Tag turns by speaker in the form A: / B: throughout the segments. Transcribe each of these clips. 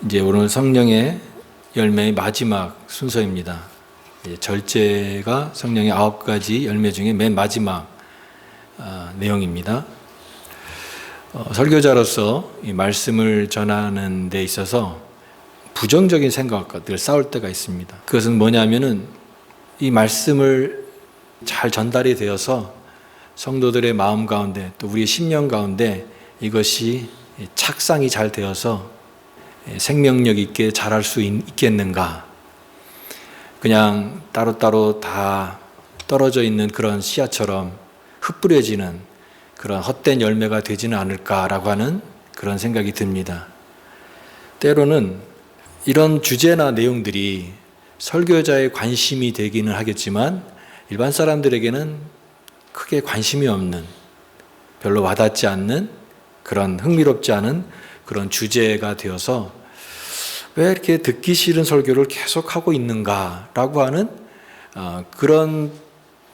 A: 이제 오늘 성령의 열매의 마지막 순서입니다. 절제가 성령의 9가지 열매 중에 맨 마지막 내용입니다. 설교자로서 이 말씀을 전하는 데 있어서 부정적인 생각과 늘 싸울 때가 있습니다. 그것은 뭐냐면은 이 말씀을 잘 전달이 되어서 성도들의 마음 가운데 또 우리의 심령 가운데 이것이 착상이 잘 되어서 생명력 있게 자랄 수 있겠는가? 그냥 따로따로 다 떨어져 있는 그런 씨앗처럼 흩뿌려지는 그런 헛된 열매가 되지는 않을까라고 하는 그런 생각이 듭니다. 때로는 이런 주제나 내용들이 설교자의 관심이 되기는 하겠지만 일반 사람들에게는 크게 관심이 없는, 별로 와닿지 않는 그런 흥미롭지 않은 그런 주제가 되어서 왜 이렇게 듣기 싫은 설교를 계속하고 있는가라고 하는 그런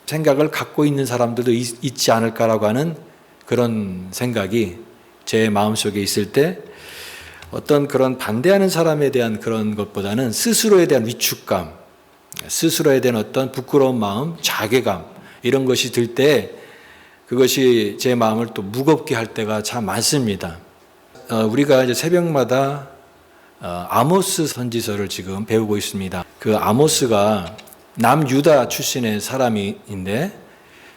A: 생각을 갖고 있는 사람들도 있지 않을까라고 하는 그런 생각이 제 마음속에 있을 때 어떤 그런 반대하는 사람에 대한 그런 것보다는 스스로에 대한 위축감, 스스로에 대한 어떤 부끄러운 마음, 자괴감 이런 것이 들 때 그것이 제 마음을 또 무겁게 할 때가 참 많습니다. 우리가 이제 새벽마다 아모스 선지서를 지금 배우고 있습니다. 그 아모스가 남유다 출신의 사람인데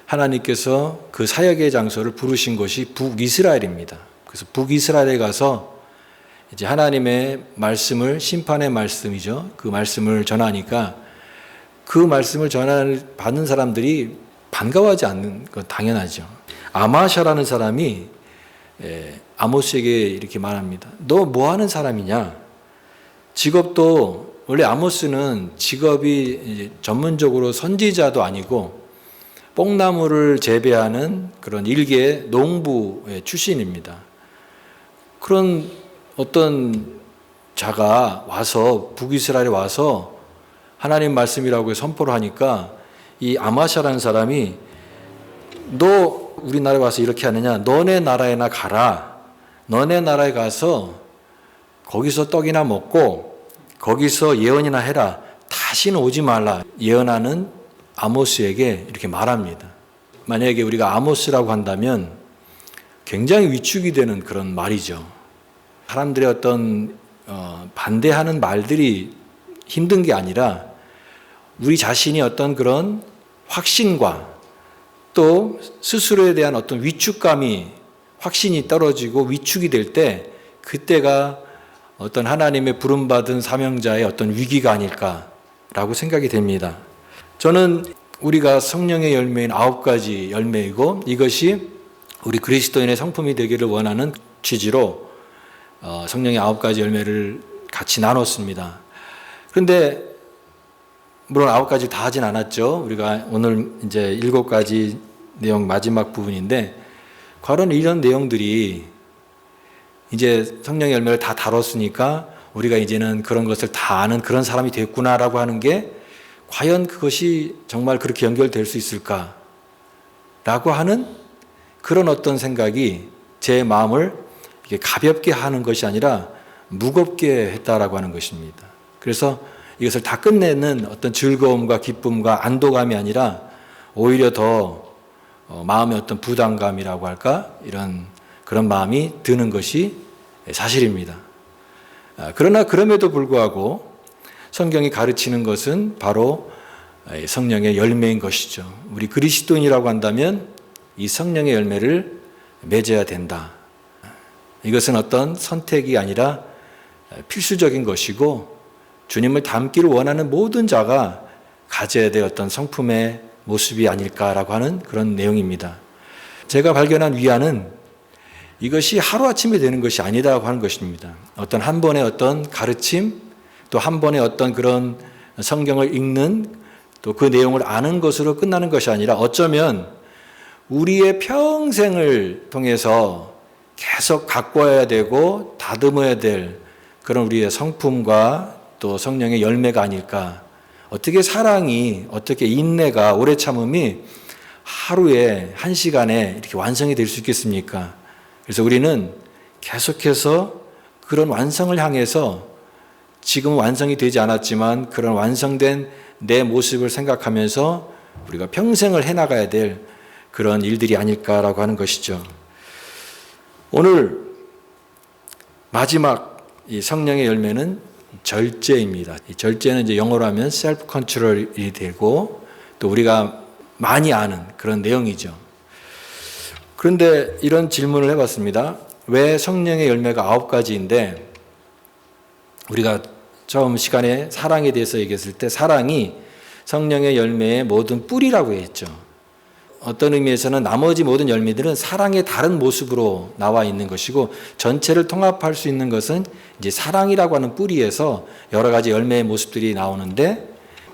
A: 하나님께서 그 사역의 장소를 부르신 곳이 북이스라엘입니다. 그래서 북이스라엘에 가서 이제 하나님의 말씀을, 심판의 말씀이죠. 그 말씀을 전하니까 그 말씀을 받는 사람들이 반가워하지 않는 건 당연하죠. 아마샤라는 사람이 아모스에게 이렇게 말합니다. 너 뭐 하는 사람이냐? 직업도 원래 아모스는 직업이 전문적으로 선지자도 아니고 뽕나무를 재배하는 그런 일개 농부의 출신입니다. 그런 어떤 자가 와서 북이스라엘에 와서 하나님 말씀이라고 선포를 하니까 이 아마샤라는 사람이 너 우리나라에 와서 이렇게 하느냐? 너네 나라에나 가라. 너네 나라에 가서 거기서 떡이나 먹고 거기서 예언이나 해라. 다시는 오지 말라. 예언하는 아모스에게 이렇게 말합니다. 만약에 우리가 아모스라고 한다면 굉장히 위축이 되는 그런 말이죠. 사람들의 어떤 반대하는 말들이 힘든 게 아니라 우리 자신이 어떤 그런 확신과 또 스스로에 대한 어떤 위축감이 확신이 떨어지고 위축이 될 때 그때가 어떤 하나님의 부름받은 사명자의 어떤 위기가 아닐까라고 생각이 됩니다. 저는 우리가 성령의 열매인 9가지 열매이고 이것이 우리 그리스도인의 성품이 되기를 원하는 취지로 성령의 9가지 열매를 같이 나눴습니다. 그런데 물론 9가지 다 하진 않았죠. 우리가 오늘 이제 7가지 내용 마지막 부분인데 과연 이런 내용들이 이제 성령의 열매를 다 다뤘으니까 우리가 이제는 그런 것을 다 아는 그런 사람이 됐구나라고 하는 게 과연 그것이 정말 그렇게 연결될 수 있을까라고 하는 그런 어떤 생각이 제 마음을 이렇게 가볍게 하는 것이 아니라 무겁게 했다라고 하는 것입니다. 그래서 이것을 다 끝내는 어떤 즐거움과 기쁨과 안도감이 아니라 오히려 더 마음의 어떤 부담감이라고 할까? 이런 그런 마음이 드는 것이 사실입니다. 그러나 그럼에도 불구하고 성경이 가르치는 것은 바로 성령의 열매인 것이죠. 우리 그리스도인이라고 한다면 이 성령의 열매를 맺어야 된다. 이것은 어떤 선택이 아니라 필수적인 것이고 주님을 닮기를 원하는 모든 자가 가져야 될 어떤 성품의 모습이 아닐까라고 하는 그런 내용입니다. 제가 발견한 위안은 이것이 하루아침에 되는 것이 아니다고 하는 것입니다. 어떤 한 번의 어떤 가르침, 또 한 번의 어떤 그런 성경을 읽는 또 그 내용을 아는 것으로 끝나는 것이 아니라 어쩌면 우리의 평생을 통해서 계속 갖고 와야 되고 다듬어야 될 그런 우리의 성품과 또 성령의 열매가 아닐까. 어떻게 사랑이, 어떻게 인내가, 오래 참음이 하루에 1시간에 이렇게 완성이 될 수 있겠습니까? 그래서 우리는 계속해서 그런 완성을 향해서 지금 완성이 되지 않았지만 그런 완성된 내 모습을 생각하면서 우리가 평생을 해나가야 될 그런 일들이 아닐까라고 하는 것이죠. 오늘 마지막 이 성령의 열매는 절제입니다. 이 절제는 이제 영어로 하면 셀프 컨트롤이 되고 또 우리가 많이 아는 그런 내용이죠. 그런데 이런 질문을 해봤습니다. 왜 성령의 열매가 9가지인데 우리가 처음 시간에 사랑에 대해서 얘기했을 때 사랑이 성령의 열매의 모든 뿌리라고 했죠. 어떤 의미에서는 나머지 모든 열매들은 사랑의 다른 모습으로 나와 있는 것이고 전체를 통합할 수 있는 것은 이제 사랑이라고 하는 뿌리에서 여러 가지 열매의 모습들이 나오는데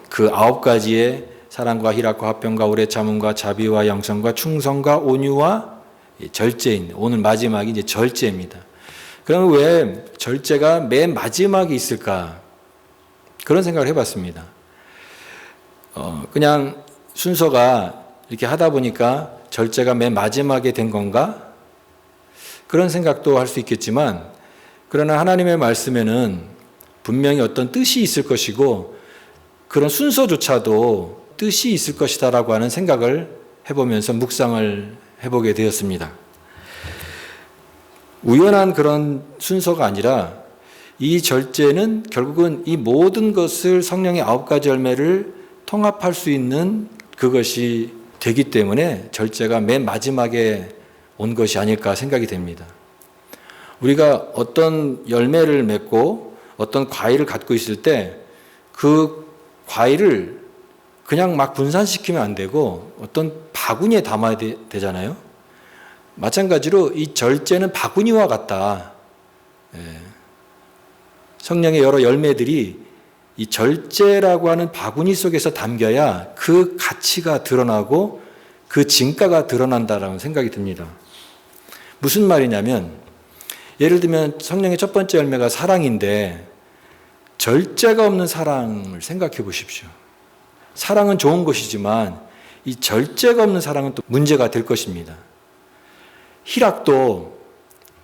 A: 그 9가지의 사랑과 희락과 화평과 오래 참음과 자비와 양선과 충성과 온유와 절제인 오늘 마지막이 이제 절제입니다. 그럼 왜 절제가 맨 마지막에 있을까? 그런 생각을 해봤습니다. 그냥 순서가 이렇게 하다 보니까 절제가 맨 마지막에 된 건가? 그런 생각도 할 수 있겠지만 그러나 하나님의 말씀에는 분명히 어떤 뜻이 있을 것이고 그런 순서조차도 뜻이 있을 것이다라고 하는 생각을 해보면서 묵상을 해보게 되었습니다. 우연한 그런 순서가 아니라 이 절제는 결국은 이 모든 것을 성령의 9가지 열매를 통합할 수 있는 그것이 되기 때문에 절제가 맨 마지막에 온 것이 아닐까 생각이 됩니다. 우리가 어떤 열매를 맺고 어떤 과일을 갖고 있을 때 그 과일을 그냥 막 분산시키면 안 되고 어떤 바구니에 담아야 되잖아요. 마찬가지로 이 절제는 바구니와 같다. 성령의 여러 열매들이 이 절제라고 하는 바구니 속에서 담겨야 그 가치가 드러나고 그 진가가 드러난다라는 생각이 듭니다. 무슨 말이냐면 예를 들면 성령의 첫 번째 열매가 사랑인데 절제가 없는 사랑을 생각해 보십시오. 사랑은 좋은 것이지만 이 절제가 없는 사랑은 또 문제가 될 것입니다. 희락도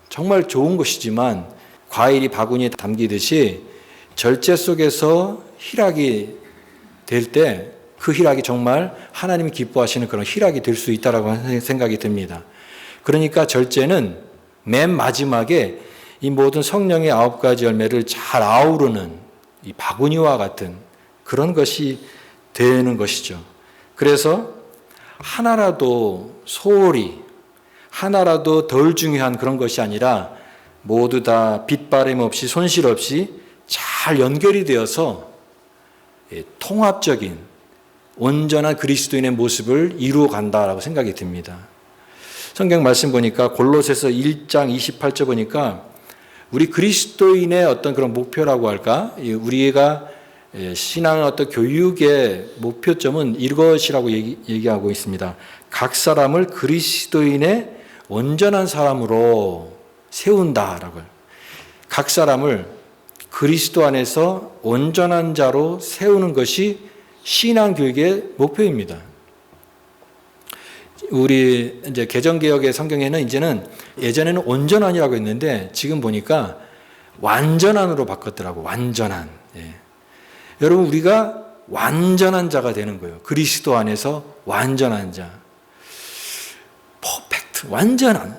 A: 정말 좋은 것이지만 과일이 바구니에 담기듯이 절제 속에서 희락이 될 때 그 희락이 정말 하나님이 기뻐하시는 그런 희락이 될 수 있다라고 하는 생각이 듭니다. 그러니까 절제는 맨 마지막에 이 모든 성령의 9가지 열매를 잘 아우르는 이 바구니와 같은 그런 것이 되는 것이죠. 그래서 하나라도 소홀히 하나라도 덜 중요한 그런 것이 아니라 모두 다 빗바람 없이 손실 없이 잘 연결이 되어서 통합적인 온전한 그리스도인의 모습을 이루어 간다라고 생각이 듭니다. 성경 말씀 보니까 골로새서 1장 28절 보니까 우리 그리스도인의 어떤 그런 목표라고 할까? 우리가 신앙의 어떤 교육의 목표점은 이것이라고 얘기하고 있습니다. 각 사람을 그리스도인의 온전한 사람으로 세운다라고요. 각 사람을 그리스도 안에서 온전한 자로 세우는 것이 신앙 교육의 목표입니다. 우리 이제 개정개혁의 성경에는 이제는 예전에는 온전한이라고 했는데 지금 보니까 완전한으로 바꿨더라고. 완전한. 여러분 우리가 완전한 자가 되는 거예요. 그리스도 안에서 완전한 자. 퍼펙트. 완전한.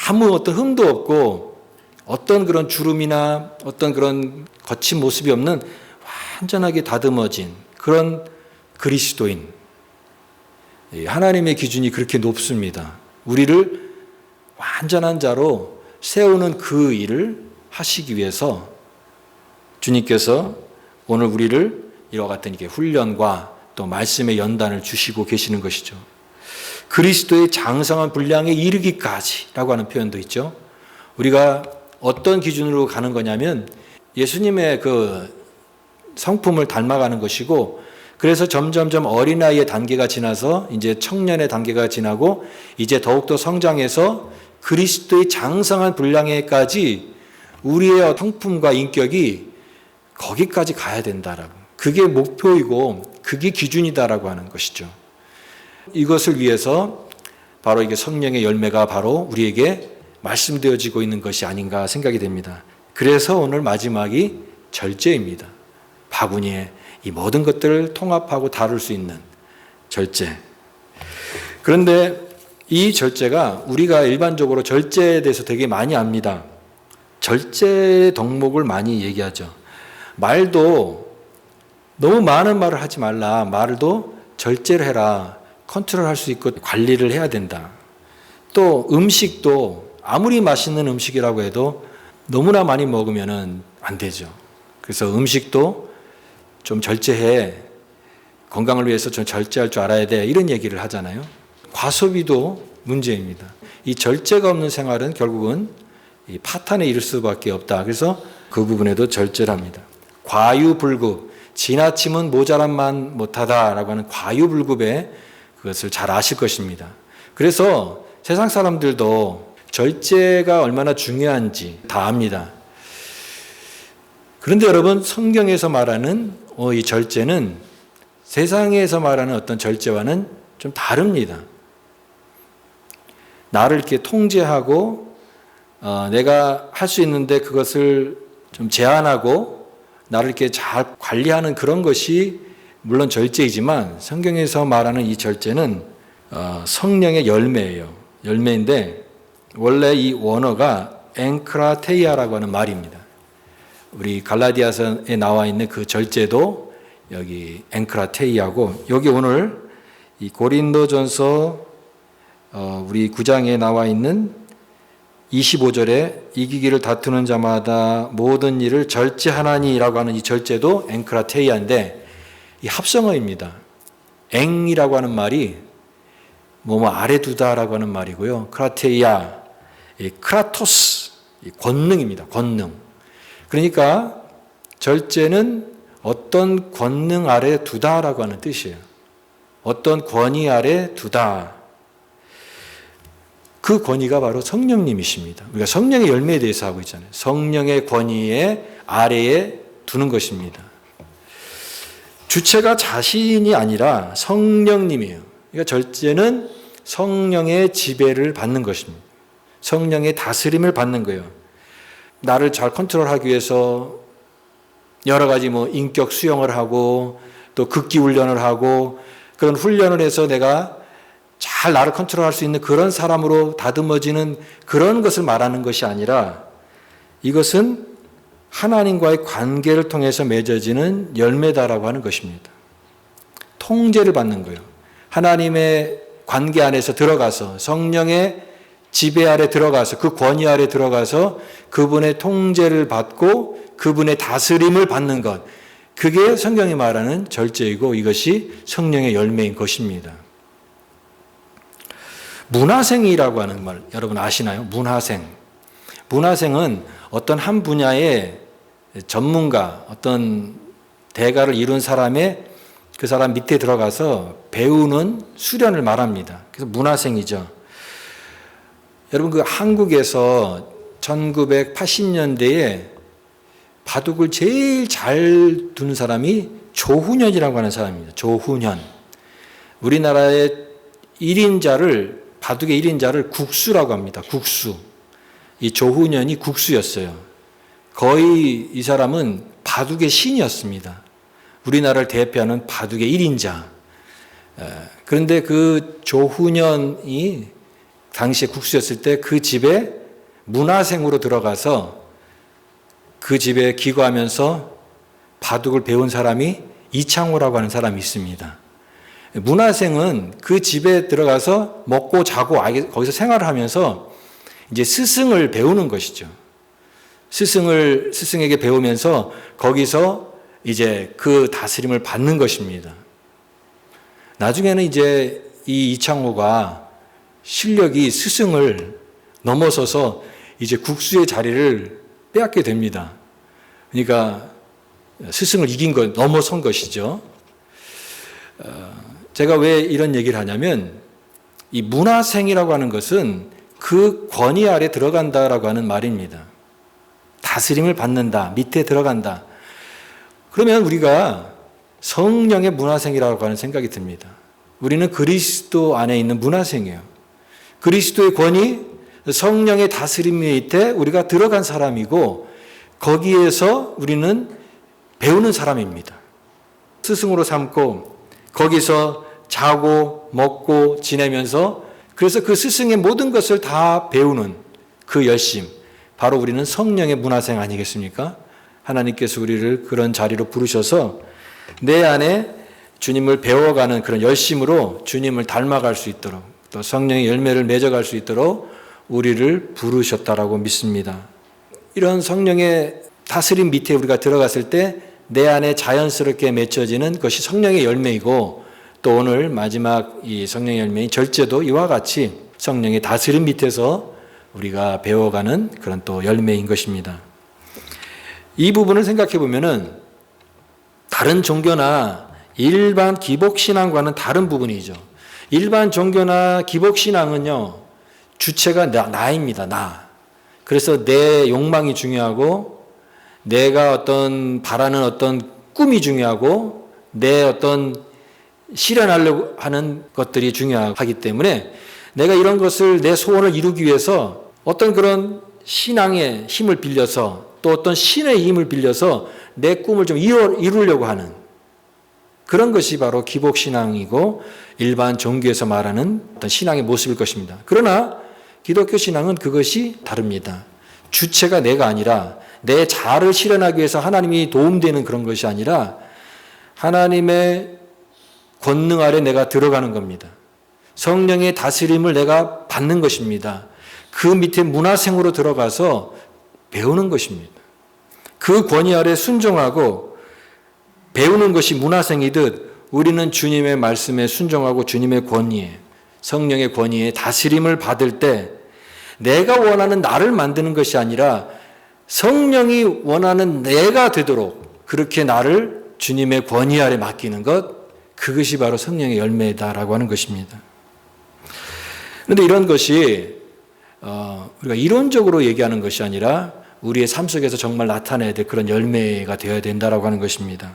A: 아무 어떤 흠도 없고 어떤 그런 주름이나 어떤 그런 거친 모습이 없는 완전하게 다듬어진 그런 그리스도인. 하나님의 기준이 그렇게 높습니다. 우리를 완전한 자로 세우는 그 일을 하시기 위해서 주님께서 오늘 우리를 이와 같은 이렇게 훈련과 또 말씀의 연단을 주시고 계시는 것이죠. 그리스도의 장성한 분량에 이르기까지라고 하는 표현도 있죠. 우리가 어떤 기준으로 가는 거냐면 예수님의 그 성품을 닮아가는 것이고 그래서 점점점 어린아이의 단계가 지나서 이제 청년의 단계가 지나고 이제 더욱더 성장해서 그리스도의 장성한 분량에까지 우리의 성품과 인격이 거기까지 가야 된다라고. 그게 목표이고 그게 기준이다라고 하는 것이죠. 이것을 위해서 바로 이게 성령의 열매가 바로 우리에게 말씀되어지고 있는 것이 아닌가 생각이 됩니다. 그래서 오늘 마지막이 절제입니다. 바구니에 이 모든 것들을 통합하고 다룰 수 있는 절제. 그런데 이 절제가 우리가 일반적으로 절제에 대해서 되게 많이 압니다. 절제 덕목을 많이 얘기하죠. 말도 너무 많은 말을 하지 말라. 말도 절제를 해라. 컨트롤할 수 있고 관리를 해야 된다. 또 음식도 아무리 맛있는 음식이라고 해도 너무나 많이 먹으면 안 되죠. 그래서 음식도 좀 절제해. 건강을 위해서 좀 절제할 줄 알아야 돼. 이런 얘기를 하잖아요. 과소비도 문제입니다. 이 절제가 없는 생활은 결국은 이 파탄에 이를 수밖에 없다. 그래서 그 부분에도 절제를 합니다. 과유불급, 지나치면 모자란만 못하다라고 하는 과유불급에 그것을 잘 아실 것입니다. 그래서 세상 사람들도 절제가 얼마나 중요한지 다 압니다. 그런데 여러분, 성경에서 말하는 이 절제는 세상에서 말하는 어떤 절제와는 좀 다릅니다. 나를 이렇게 통제하고 내가 할 수 있는데 그것을 좀 제한하고 나를 이렇게 잘 관리하는 그런 것이 물론 절제이지만 성경에서 말하는 이 절제는 성령의 열매예요. 열매인데 원래 이 원어가 앵크라테이아라고 하는 말입니다. 우리 갈라디아서에 나와 있는 그 절제도 여기 앵크라테이아고, 여기 오늘 이 고린도전서 우리 9장에 나와 있는 25절에 이기기를 다투는 자마다 모든 일을 절제하나니라고 하는 이 절제도 앵크라테이아인데 이 합성어입니다. 앵이라고 하는 말이 뭐뭐 아래 두다라고 하는 말이고요. 크라테이아, 크라토스, 권능입니다. 권능. 그러니까 절제는 어떤 권능 아래 두다라고 하는 뜻이에요. 어떤 권위 아래 두다. 그 권위가 바로 성령님이십니다. 우리가 성령의 열매에 대해서 하고 있잖아요. 성령의 권위의 아래에 두는 것입니다. 주체가 자신이 아니라 성령님이에요. 그러니까 절제는 성령의 지배를 받는 것입니다. 성령의 다스림을 받는 거예요. 나를 잘 컨트롤하기 위해서 여러 가지 인격 수용을 하고 또 극기 훈련을 하고 그런 훈련을 해서 내가 잘 나를 컨트롤할 수 있는 그런 사람으로 다듬어지는 그런 것을 말하는 것이 아니라 이것은 하나님과의 관계를 통해서 맺어지는 열매다라고 하는 것입니다. 통제를 받는 거예요. 하나님의 관계 안에서 들어가서 성령의 지배 아래 들어가서 그 권위 아래 들어가서 그분의 통제를 받고 그분의 다스림을 받는 것. 그게 성경이 말하는 절제이고 이것이 성령의 열매인 것입니다. 문화생이라고 하는 말 여러분 아시나요? 문화생. 문화생은 어떤 한 분야의 전문가, 어떤 대가를 이룬 사람의 그 사람 밑에 들어가서 배우는 수련을 말합니다. 그래서 문화생이죠. 여러분 그 한국에서 1980년대에 바둑을 제일 잘 두는 사람이 조훈현이라고 하는 사람입니다. 조훈현. 우리나라의 1인자를 바둑의 1인자를 국수라고 합니다. 국수. 이 조훈현이 국수였어요. 거의 이 사람은 바둑의 신이었습니다. 우리나라를 대표하는 바둑의 1인자. 그런데 그 조훈현이 당시에 국수였을 때 그 집에 문화생으로 들어가서 그 집에 기거하면서 바둑을 배운 사람이 이창호라고 하는 사람이 있습니다. 문화생은 그 집에 들어가서 먹고 자고 거기서 생활을 하면서 이제 스승을 배우는 것이죠. 스승에게 배우면서 거기서 이제 그 다스림을 받는 것입니다. 나중에는 이제 이 이창호가 실력이 스승을 넘어서서 이제 국수의 자리를 빼앗게 됩니다. 그러니까 스승을 이긴 것, 넘어선 것이죠. 제가 왜 이런 얘기를 하냐면 이 문화생이라고 하는 것은 그 권위 아래 들어간다라고 하는 말입니다. 다스림을 받는다, 밑에 들어간다. 그러면 우리가 성령의 문화생이라고 하는 생각이 듭니다. 우리는 그리스도 안에 있는 문화생이에요. 그리스도의 권위, 성령의 다스림 밑에 우리가 들어간 사람이고 거기에서 우리는 배우는 사람입니다. 스승으로 삼고 거기서 자고 먹고 지내면서 그래서 그 스승의 모든 것을 다 배우는 그 열심, 바로 우리는 성령의 문화생 아니겠습니까? 하나님께서 우리를 그런 자리로 부르셔서 내 안에 주님을 배워가는 그런 열심으로 주님을 닮아갈 수 있도록 또 성령의 열매를 맺어갈 수 있도록 우리를 부르셨다라고 믿습니다. 이런 성령의 다스림 밑에 우리가 들어갔을 때 내 안에 자연스럽게 맺혀지는 것이 성령의 열매이고 또 오늘 마지막 이 성령의 열매인 절제도 이와 같이 성령의 다스림 밑에서 우리가 배워가는 그런 또 열매인 것입니다. 이 부분을 생각해 보면은 다른 종교나 일반 기복신앙과는 다른 부분이죠. 일반 종교나 기복신앙은요, 주체가 나입니다. 나. 그래서 내 욕망이 중요하고 내가 어떤 바라는 어떤 꿈이 중요하고 내 어떤 실현하려고 하는 것들이 중요하기 때문에 내가 이런 것을 내 소원을 이루기 위해서 어떤 그런 신앙의 힘을 빌려서 또 어떤 신의 힘을 빌려서 내 꿈을 좀 이루려고 하는 그런 것이 바로 기복신앙이고 일반 종교에서 말하는 어떤 신앙의 모습일 것입니다. 그러나 기독교 신앙은 그것이 다릅니다. 주체가 내가 아니라 내 자아를 실현하기 위해서 하나님이 도움되는 그런 것이 아니라 하나님의 권능 아래 내가 들어가는 겁니다. 성령의 다스림을 내가 받는 것입니다. 그 밑에 문화생으로 들어가서 배우는 것입니다. 그 권위 아래 순종하고 배우는 것이 문화생이듯 우리는 주님의 말씀에 순종하고 주님의 권위에 성령의 권위에 다스림을 받을 때 내가 원하는 나를 만드는 것이 아니라 성령이 원하는 내가 되도록 그렇게 나를 주님의 권위 아래 맡기는 것, 그것이 바로 성령의 열매다라고 하는 것입니다. 그런데 이런 것이 우리가 이론적으로 얘기하는 것이 아니라 우리의 삶 속에서 정말 나타내야 될 그런 열매가 되어야 된다라고 하는 것입니다.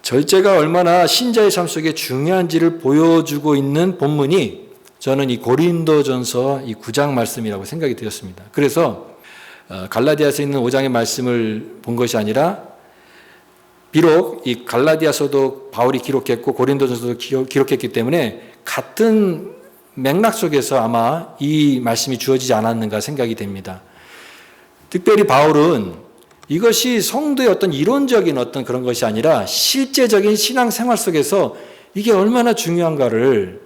A: 절제가 얼마나 신자의 삶 속에 중요한지를 보여주고 있는 본문이 저는 이 고린도전서 이 9장 말씀이라고 생각이 되었습니다. 그래서 갈라디아서에 있는 5장의 말씀을 본 것이 아니라 비록 이 갈라디아서도 바울이 기록했고 고린도전서도 기록했기 때문에 같은 맥락 속에서 아마 이 말씀이 주어지지 않았는가 생각이 됩니다. 특별히 바울은 이것이 성도의 어떤 이론적인 어떤 그런 것이 아니라 실제적인 신앙생활 속에서 이게 얼마나 중요한가를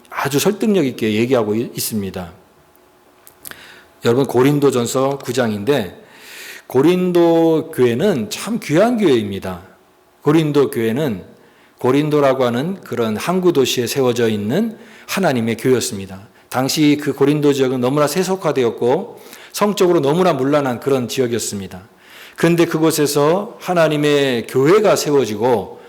A: 아주 설득력 있게 얘기하고 있습니다. 여러분 고린도전서 9장인데 고린도 교회는 참 귀한 교회입니다. 고린도 교회는 고린도라고 하는 그런 항구 도시에 세워져 있는 하나님의 교회였습니다. 당시 그 고린도 지역은 너무나 세속화되었고 성적으로 너무나 문란한 그런 지역이었습니다. 그런데 그곳에서 하나님의 교회가 세워지고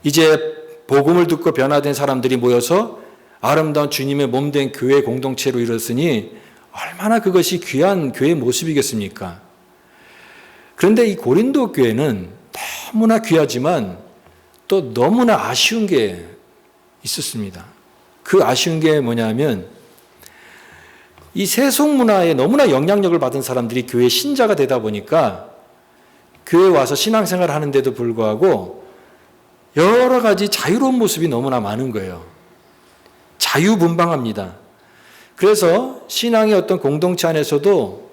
A: 이제 복음을 듣고 변화된 사람들이 모여서 아름다운 주님의 몸된 교회 공동체로 이뤘으니 얼마나 그것이 귀한 교회의 모습이겠습니까? 그런데 이 고린도 교회는 너무나 귀하지만 또 너무나 아쉬운 게 있었습니다. 그 아쉬운 게 뭐냐면 이 세속 문화에 너무나 영향력을 받은 사람들이 교회 신자가 되다 보니까 교회에 와서 신앙생활을 하는데도 불구하고 여러 가지 자유로운 모습이 너무나 많은 거예요. 자유분방합니다. 그래서 신앙의 어떤 공동체 안에서도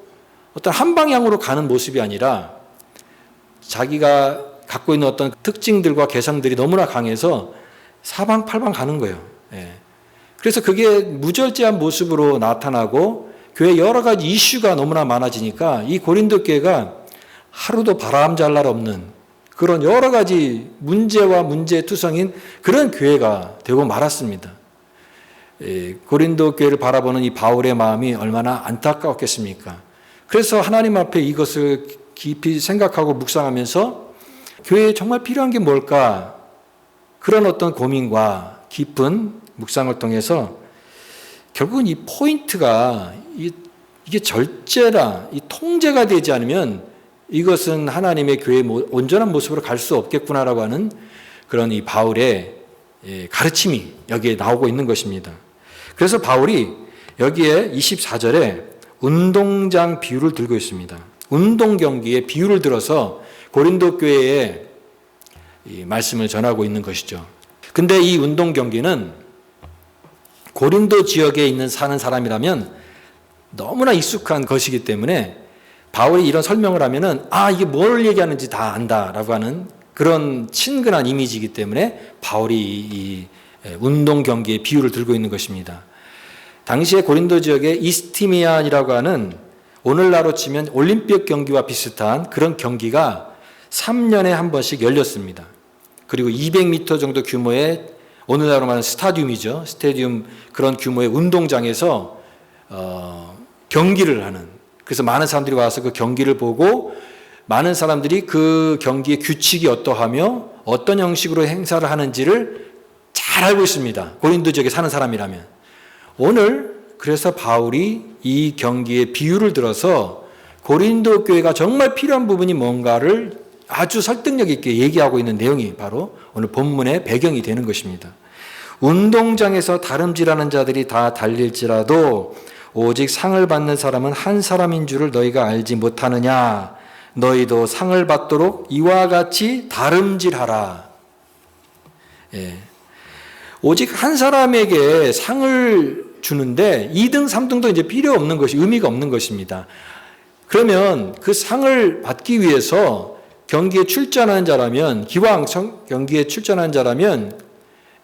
A: 어떤 한 방향으로 가는 모습이 아니라 자기가 갖고 있는 어떤 특징들과 개성들이 너무나 강해서 사방팔방 가는 거예요. 그래서 그게 무절제한 모습으로 나타나고 교회 여러 가지 이슈가 너무나 많아지니까 이 고린도 교회가 하루도 바람잘 날 없는 그런 여러 가지 문제와 문제투성인 그런 교회가 되고 말았습니다. 고린도 교회를 바라보는 이 바울의 마음이 얼마나 안타까웠겠습니까? 그래서 하나님 앞에 이것을 깊이 생각하고 묵상하면서 교회에 정말 필요한 게 뭘까? 그런 어떤 고민과 깊은 묵상을 통해서 결국은 이 포인트가 이게 절제라, 이 통제가 되지 않으면 이것은 하나님의 교회의 온전한 모습으로 갈 수 없겠구나라고 하는 그런 이 바울의 가르침이 여기에 나오고 있는 것입니다. 그래서 바울이 여기에 24절에 운동장 비유를 들고 있습니다. 운동 경기에 비유를 들어서 고린도 교회에 이 말씀을 전하고 있는 것이죠. 근데 이 운동 경기는 고린도 지역에 있는 사는 사람이라면 너무나 익숙한 것이기 때문에 바울이 이런 설명을 하면은 이게 뭘 얘기하는지 다 안다라고 하는 그런 친근한 이미지이기 때문에 바울이 이 운동 경기의 비유를 들고 있는 것입니다. 당시에 고린도 지역에 이스티미안이라고 하는 오늘날로 치면 올림픽 경기와 비슷한 그런 경기가 3년에 한 번씩 열렸습니다. 그리고 200m 정도 규모의 오늘날로 말하는 스타디움이죠. 스타디움 그런 규모의 운동장에서 경기를 하는, 그래서 많은 사람들이 와서 그 경기를 보고 많은 사람들이 그 경기의 규칙이 어떠하며 어떤 형식으로 행사를 하는지를 잘 알고 있습니다. 고린도 지역에 사는 사람이라면. 오늘 그래서 바울이 이 경기의 비유를 들어서 고린도 교회가 정말 필요한 부분이 뭔가를 아주 설득력 있게 얘기하고 있는 내용이 바로 오늘 본문의 배경이 되는 것입니다. 운동장에서 다름질하는 자들이 다 달릴지라도 오직 상을 받는 사람은 한 사람인 줄을 너희가 알지 못하느냐. 너희도 상을 받도록 이와 같이 다름질하라. 오직 한 사람에게 상을 주는데 2등, 3등도 이제 필요 없는 것이, 의미가 없는 것입니다. 그러면 그 상을 받기 위해서 경기에 출전하는 자라면, 기왕 경기에 출전하는 자라면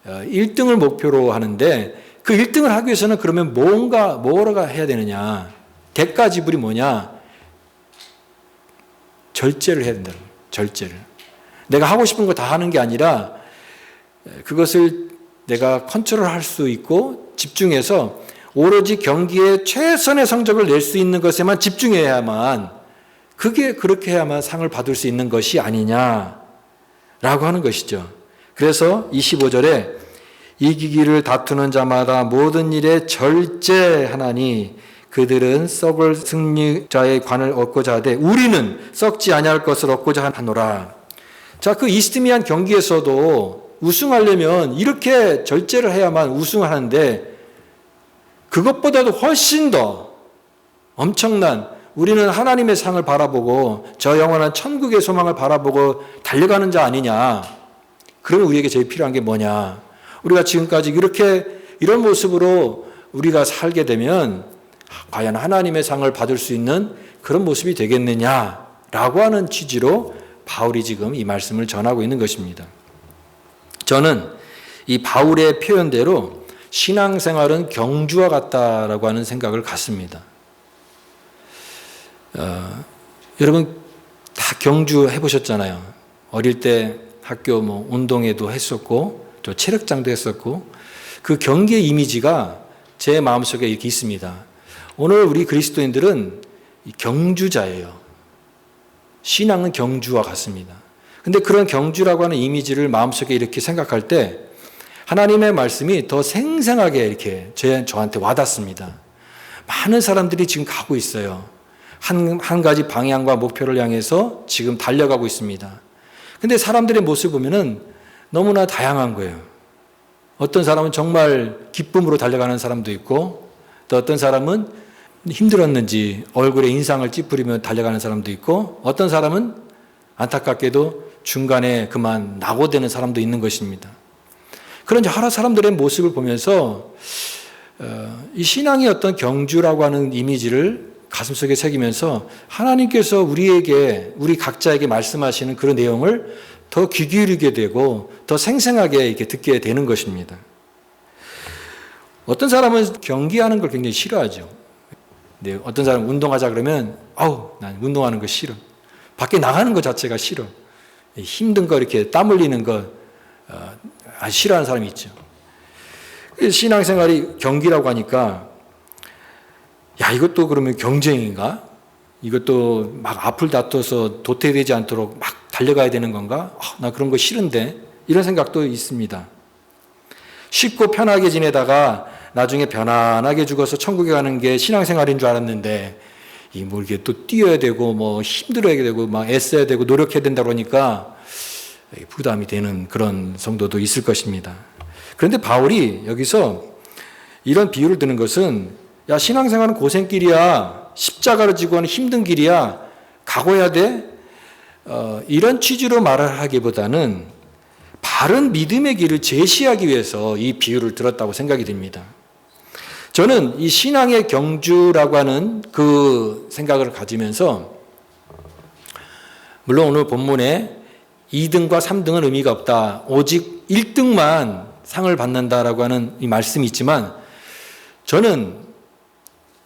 A: 1등을 목표로 하는데 그 1등을 하기 위해서는 그러면 뭐가 해야 되느냐? 대가 지불이 뭐냐? 절제를 해야 된다. 절제를. 내가 하고 싶은 거 다 하는 게 아니라 그것을 내가 컨트롤할 수 있고 집중해서 오로지 경기에 최선의 성적을 낼 수 있는 것에만 집중해야만, 그렇게 해야만 상을 받을 수 있는 것이 아니냐라고 하는 것이죠. 그래서 25절에 이기기를 다투는 자마다 모든 일에 절제하나니 그들은 썩을 승리자의 관을 얻고자 하되 우리는 썩지 아니할 것을 얻고자 하노라. 자, 그 이스티미안 경기에서도 우승하려면 이렇게 절제를 해야만 우승하는데 그것보다도 훨씬 더 엄청난, 우리는 하나님의 상을 바라보고 저 영원한 천국의 소망을 바라보고 달려가는 자 아니냐. 그러면 우리에게 제일 필요한 게 뭐냐. 우리가 지금까지 이런 모습으로 우리가 살게 되면 과연 하나님의 상을 받을 수 있는 그런 모습이 되겠느냐라고 하는 취지로 바울이 지금 이 말씀을 전하고 있는 것입니다. 저는 이 바울의 표현대로 신앙생활은 경주와 같다라고 하는 생각을 갖습니다. 여러분 다 경주 해보셨잖아요. 어릴 때 학교 운동회도 했었고 또 체력장도 했었고, 그 경기의 이미지가 제 마음속에 이렇게 있습니다. 오늘 우리 그리스도인들은 경주자예요. 신앙은 경주와 같습니다. 근데 그런 경주라고 하는 이미지를 마음속에 이렇게 생각할 때 하나님의 말씀이 더 생생하게 이렇게 저한테 와닿습니다. 많은 사람들이 지금 가고 있어요. 한 가지 방향과 목표를 향해서 지금 달려가고 있습니다. 근데 사람들의 모습을 보면은 너무나 다양한 거예요. 어떤 사람은 정말 기쁨으로 달려가는 사람도 있고, 또 어떤 사람은 힘들었는지 얼굴에 인상을 찌푸리며 달려가는 사람도 있고, 어떤 사람은 안타깝게도 중간에 그만 낙오되는 사람도 있는 것입니다. 그런 여러 사람들의 모습을 보면서 이 신앙의 어떤 경주라고 하는 이미지를 가슴속에 새기면서 하나님께서 우리 각자에게 말씀하시는 그런 내용을 더 귀 기울이게 되고 더 생생하게 이렇게 듣게 되는 것입니다. 어떤 사람은 경기하는 걸 굉장히 싫어하죠. 근데 어떤 사람은 운동하자 그러면 난 운동하는 거 싫어. 밖에 나가는 것 자체가 싫어. 힘든 거 이렇게 땀 흘리는 거 아주 싫어하는 사람이 있죠. 신앙생활이 경기라고 하니까 이것도 그러면 경쟁인가? 이것도 막 앞을 다퉈서 도태되지 않도록 막 달려가야 되는 건가? 나 그런 거 싫은데, 이런 생각도 있습니다. 쉽고 편하게 지내다가 나중에 편안하게 죽어서 천국에 가는 게 신앙생활인 줄 알았는데 이게 또 뛰어야 되고 힘들어야 되고 막 애써야 되고 노력해야 된다 그러니까 부담이 되는 그런 성도도 있을 것입니다. 그런데 바울이 여기서 이런 비유를 드는 것은 신앙생활은 고생길이야. 십자가를 지고 하는 힘든 길이야. 각오해야 돼. 이런 취지로 말을 하기보다는 바른 믿음의 길을 제시하기 위해서 이 비유를 들었다고 생각이 됩니다. 저는 이 신앙의 경주라고 하는 그 생각을 가지면서, 물론 오늘 본문에 2등과 3등은 의미가 없다, 오직 1등만 상을 받는다라고 하는 이 말씀이 있지만, 저는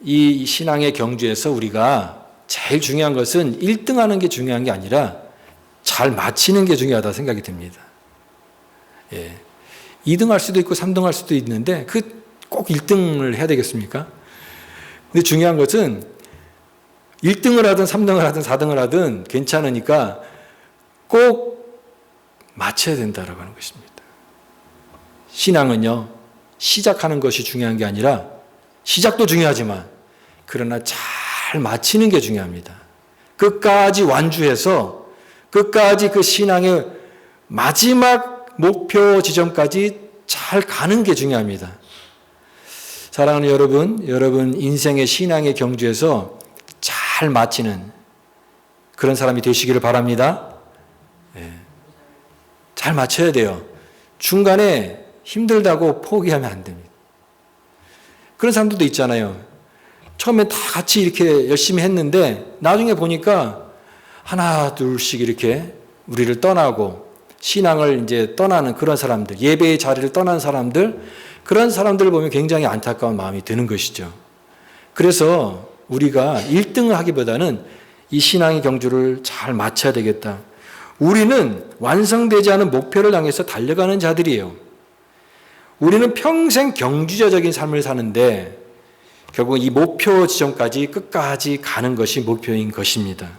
A: 이 신앙의 경주에서 우리가 제일 중요한 것은 1등 하는 게 중요한 게 아니라 잘 마치는 게 중요하다 생각이 듭니다. 2등 할 수도 있고 3등 할 수도 있는데 꼭 1등을 해야 되겠습니까? 근데 중요한 것은 1등을 하든 3등을 하든 4등을 하든 괜찮으니까 꼭 마쳐야 된다라고 하는 것입니다. 신앙은요, 시작하는 것이 중요한 게 아니라, 시작도 중요하지만 그러나 잘 마치는 게 중요합니다. 끝까지 완주해서 끝까지 그 신앙의 마지막 목표 지점까지 잘 가는 게 중요합니다. 사랑하는 여러분 인생의 신앙의 경주에서 잘 마치는 그런 사람이 되시기를 바랍니다. 잘 마쳐야 돼요. 중간에 힘들다고 포기하면 안 됩니다. 그런 사람들도 있잖아요. 처음에 다 같이 이렇게 열심히 했는데 나중에 보니까 하나 둘씩 이렇게 우리를 떠나고 신앙을 이제 떠나는 그런 사람들, 예배의 자리를 떠난 사람들, 그런 사람들을 보면 굉장히 안타까운 마음이 드는 것이죠. 그래서 우리가 1등을 하기보다는 이 신앙의 경주를 잘 마쳐야 되겠다. 우리는 완성되지 않은 목표를 향해서 달려가는 자들이에요. 우리는 평생 경주자적인 삶을 사는데 결국 이 목표 지점까지 끝까지 가는 것이 목표인 것입니다.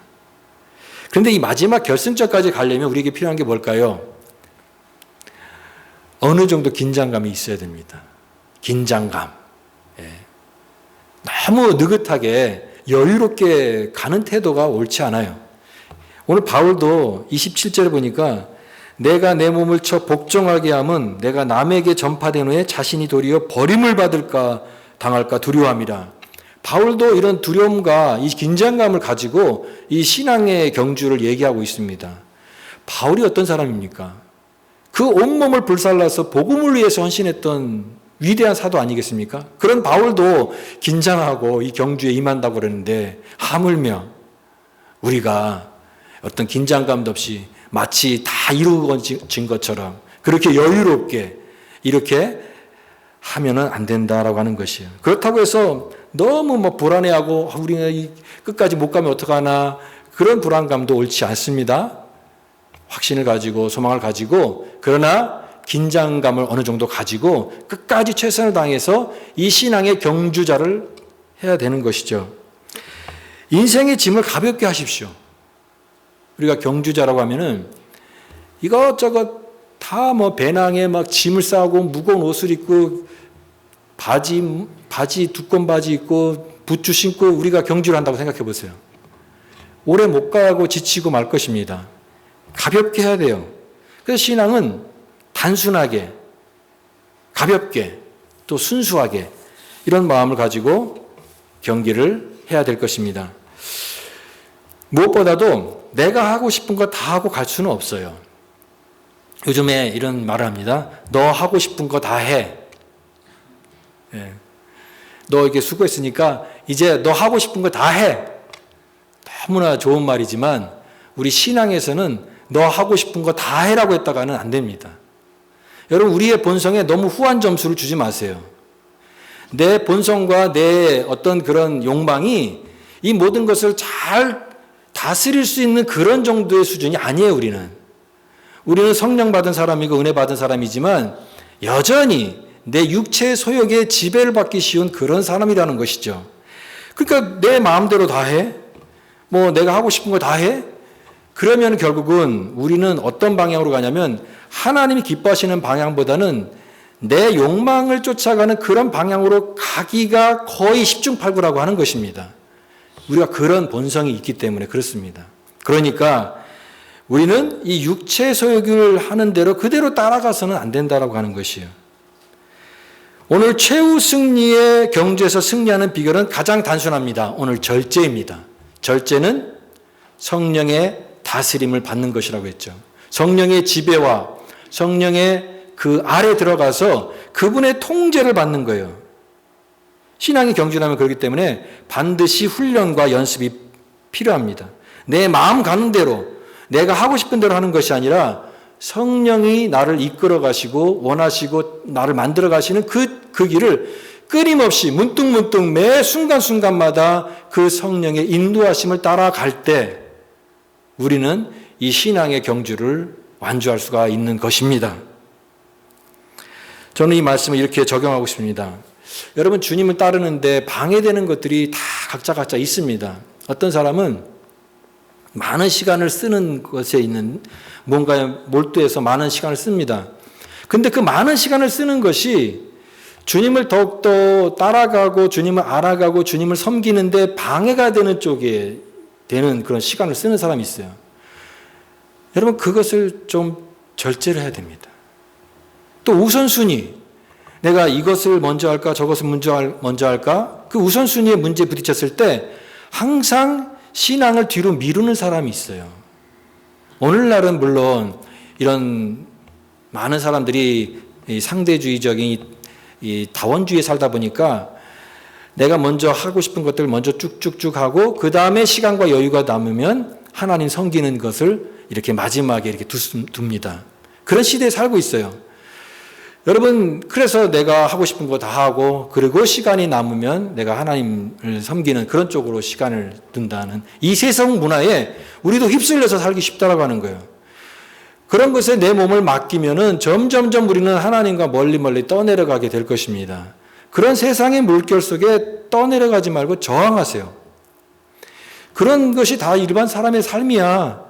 A: 그런데 이 마지막 결승점까지 가려면 우리에게 필요한 게 뭘까요? 어느 정도 긴장감이 있어야 됩니다. 긴장감. 너무 느긋하게 여유롭게 가는 태도가 옳지 않아요. 오늘 바울도 27절에 보니까 내가 내 몸을 쳐 복종하게 함은 내가 남에게 전파된 후에 자신이 도리어 버림을 당할까 두려워함이라. 바울도 이런 두려움과 이 긴장감을 가지고 이 신앙의 경주를 얘기하고 있습니다. 바울이 어떤 사람입니까? 그 온몸을 불살라서 복음을 위해서 헌신했던 위대한 사도 아니겠습니까? 그런 바울도 긴장하고 이 경주에 임한다고 그러는데 하물며 우리가 어떤 긴장감도 없이 마치 다 이루어진 것처럼 그렇게 여유롭게 이렇게 하면은 안 된다라고 하는 것이에요. 그렇다고 해서 너무 불안해하고 우리가 끝까지 못 가면 어떡하나 그런 불안감도 옳지 않습니다. 확신을 가지고 소망을 가지고 그러나 긴장감을 어느 정도 가지고 끝까지 최선을 다해서 이 신앙의 경주자를 해야 되는 것이죠. 인생의 짐을 가볍게 하십시오. 우리가 경주자라고 하면은 이것저것 다 배낭에 짐을 싸고 무거운 옷을 입고 바지 두꺼운 바지 입고 부츠 신고 우리가 경주를 한다고 생각해 보세요. 오래 못 가고 지치고 말 것입니다. 가볍게 해야 돼요. 그래서 신앙은 단순하게, 가볍게, 또 순수하게 이런 마음을 가지고 경기를 해야 될 것입니다. 무엇보다도 내가 하고 싶은 거 다 하고 갈 수는 없어요. 요즘에 이런 말을 합니다. 너 하고 싶은 거 다 해. 너 이렇게 수고했으니까 이제 너 하고 싶은 거 다 해. 너무나 좋은 말이지만 우리 신앙에서는 너 하고 싶은 거 다 해라고 했다가는 안 됩니다. 여러분 우리의 본성에 너무 후한 점수를 주지 마세요. 내 본성과 내 어떤 그런 욕망이 이 모든 것을 잘 다스릴 수 있는 그런 정도의 수준이 아니에요. 우리는 성령 받은 사람이고 은혜 받은 사람이지만 여전히 내 육체의 소욕에 지배를 받기 쉬운 그런 사람이라는 것이죠. 그러니까 내 마음대로 다 해? 내가 하고 싶은 거 다 해? 그러면 결국은 우리는 어떤 방향으로 가냐면 하나님이 기뻐하시는 방향보다는 내 욕망을 쫓아가는 그런 방향으로 가기가 거의 10중8구라고 하는 것입니다. 우리가 그런 본성이 있기 때문에 그렇습니다. 그러니까 우리는 이 육체 소욕을 하는 대로 그대로 따라가서는 안 된다라고 하는 것이에요. 오늘 최후 승리의 경주에서 승리하는 비결은 가장 단순합니다. 오늘 절제입니다. 절제는 성령의 다스림을 받는 것이라고 했죠. 성령의 지배와 성령의 그 아래 들어가서 그분의 통제를 받는 거예요. 신앙이 경주라면 그렇기 때문에 반드시 훈련과 연습이 필요합니다. 내 마음 가는 대로 내가 하고 싶은 대로 하는 것이 아니라 성령이 나를 이끌어 가시고 원하시고 나를 만들어 가시는 그 길을 끊임없이 문득문득 매 순간순간마다 그 성령의 인도하심을 따라갈 때 우리는 이 신앙의 경주를 완주할 수가 있는 것입니다. 저는 이 말씀을 이렇게 적용하고 싶습니다. 여러분, 주님을 따르는데 방해되는 것들이 다 각자 있습니다. 어떤 사람은 많은 시간을 쓰는 것에 있는 뭔가에 몰두해서 많은 시간을 씁니다. 근데 그 많은 시간을 쓰는 것이 주님을 더욱더 따라가고 주님을 알아가고 주님을 섬기는데 방해가 되는 쪽에 되는 그런 시간을 쓰는 사람이 있어요. 여러분, 그것을 좀 절제를 해야 됩니다. 또 우선순위, 내가 이것을 먼저 할까 저것을 먼저 할까, 그 우선순위에 문제에 부딪혔을 때 항상 신앙을 뒤로 미루는 사람이 있어요. 오늘날은 물론 이런 많은 사람들이 상대주의적인 이 다원주의에 살다 보니까 내가 먼저 하고 싶은 것들을 먼저 쭉쭉쭉 하고 그 다음에 시간과 여유가 남으면 하나님 섬기는 것을 이렇게 마지막에 이렇게 둡니다. 그런 시대에 살고 있어요. 여러분, 그래서 내가 하고 싶은 거 다 하고 그리고 시간이 남으면 내가 하나님을 섬기는 그런 쪽으로 시간을 둔다는 이 세상 문화에 우리도 휩쓸려서 살기 쉽다라고 하는 거예요. 그런 것에 내 몸을 맡기면은 점점점 우리는 하나님과 멀리 떠내려가게 될 것입니다. 그런 세상의 물결 속에 떠내려가지 말고 저항하세요. 그런 것이 다 일반 사람의 삶이야.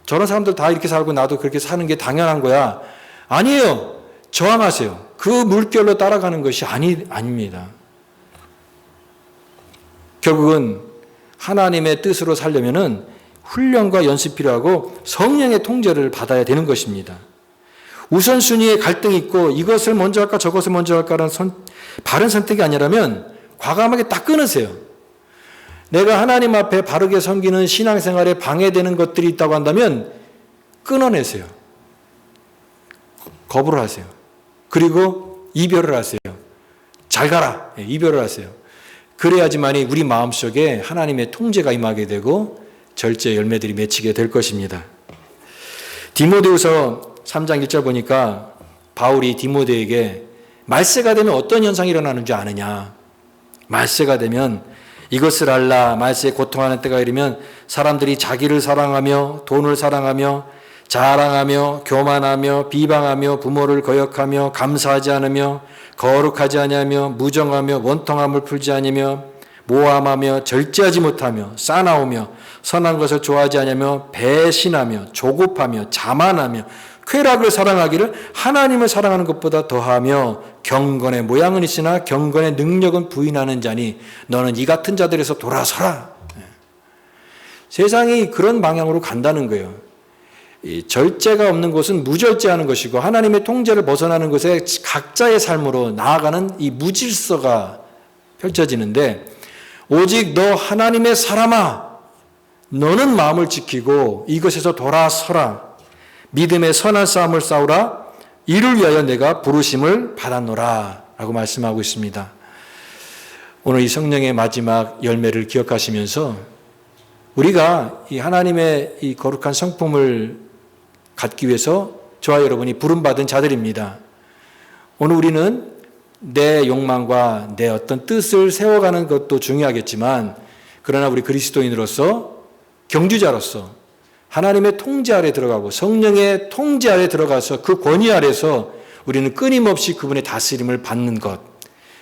A: 저런 사람들 다 이렇게 살고 나도 그렇게 사는 게 당연한 거야. 아니에요. 저항하세요. 그 물결로 따라가는 것이 아닙니다. 결국은 하나님의 뜻으로 살려면은 훈련과 연습이 필요하고 성령의 통제를 받아야 되는 것입니다. 우선순위에 갈등이 있고 이것을 먼저 할까 저것을 먼저 할까라는 바른 선택이 아니라면 과감하게 딱 끊으세요. 내가 하나님 앞에 바르게 섬기는 신앙생활에 방해되는 것들이 있다고 한다면 끊어내세요. 거부를 하세요. 그리고 이별을 하세요. 잘 가라. 이별을 하세요. 그래야지만이 우리 마음속에 하나님의 통제가 임하게 되고 절제 열매들이 맺히게 될 것입니다. 디모데후서 3장 1절 보니까 바울이 디모데에게 말세가 되면 어떤 현상이 일어나는 줄 아느냐. 말세가 되면 이것을 알라. 말세에 고통하는 때가 이르면 사람들이 자기를 사랑하며 돈을 사랑하며 자랑하며 교만하며 비방하며 부모를 거역하며 감사하지 않으며 거룩하지 아니하며 무정하며 원통함을 풀지 아니며 모함하며 절제하지 못하며 싸나우며 선한 것을 좋아하지 아니하며 배신하며 조급하며 자만하며 쾌락을 사랑하기를 하나님을 사랑하는 것보다 더하며 경건의 모양은 있으나 경건의 능력은 부인하는 자니 너는 이 같은 자들에서 돌아서라. 세상이 그런 방향으로 간다는 거예요. 이 절제가 없는 곳은 무절제하는 것이고 하나님의 통제를 벗어나는 곳에 각자의 삶으로 나아가는 이 무질서가 펼쳐지는데 오직 너 하나님의 사람아 너는 마음을 지키고 이것에서 돌아서라. 믿음의 선한 싸움을 싸우라. 이를 위하여 내가 부르심을 받았노라 라고 말씀하고 있습니다. 오늘 이 성령의 마지막 열매를 기억하시면서 우리가 이 하나님의 이 거룩한 성품을 갖기 위해서 저와 여러분이 부름받은 자들입니다. 오늘 우리는 내 욕망과 내 어떤 뜻을 세워가는 것도 중요하겠지만 그러나 우리 그리스도인으로서 경주자로서 하나님의 통제 아래 들어가고 성령의 통제 아래 들어가서 그 권위 아래서 우리는 끊임없이 그분의 다스림을 받는 것,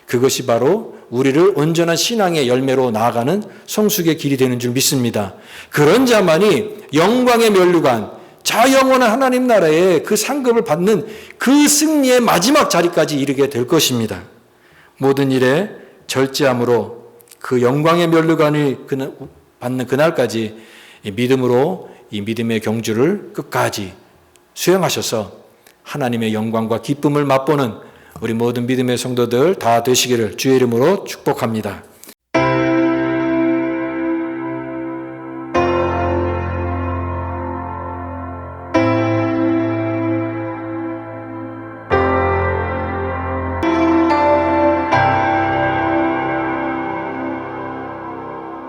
A: 그것이 바로 우리를 온전한 신앙의 열매로 나아가는 성숙의 길이 되는 줄 믿습니다. 그런 자만이 영광의 면류관, 자영원한 하나님 나라의 그 상급을 받는 그 승리의 마지막 자리까지 이르게 될 것입니다. 모든 일에 절제함으로 그 영광의 면류관을 받는 그날까지 믿음으로 이 믿음의 경주를 끝까지 수행하셔서 하나님의 영광과 기쁨을 맛보는 우리 모든 믿음의 성도들 다 되시기를 주의 이름으로 축복합니다.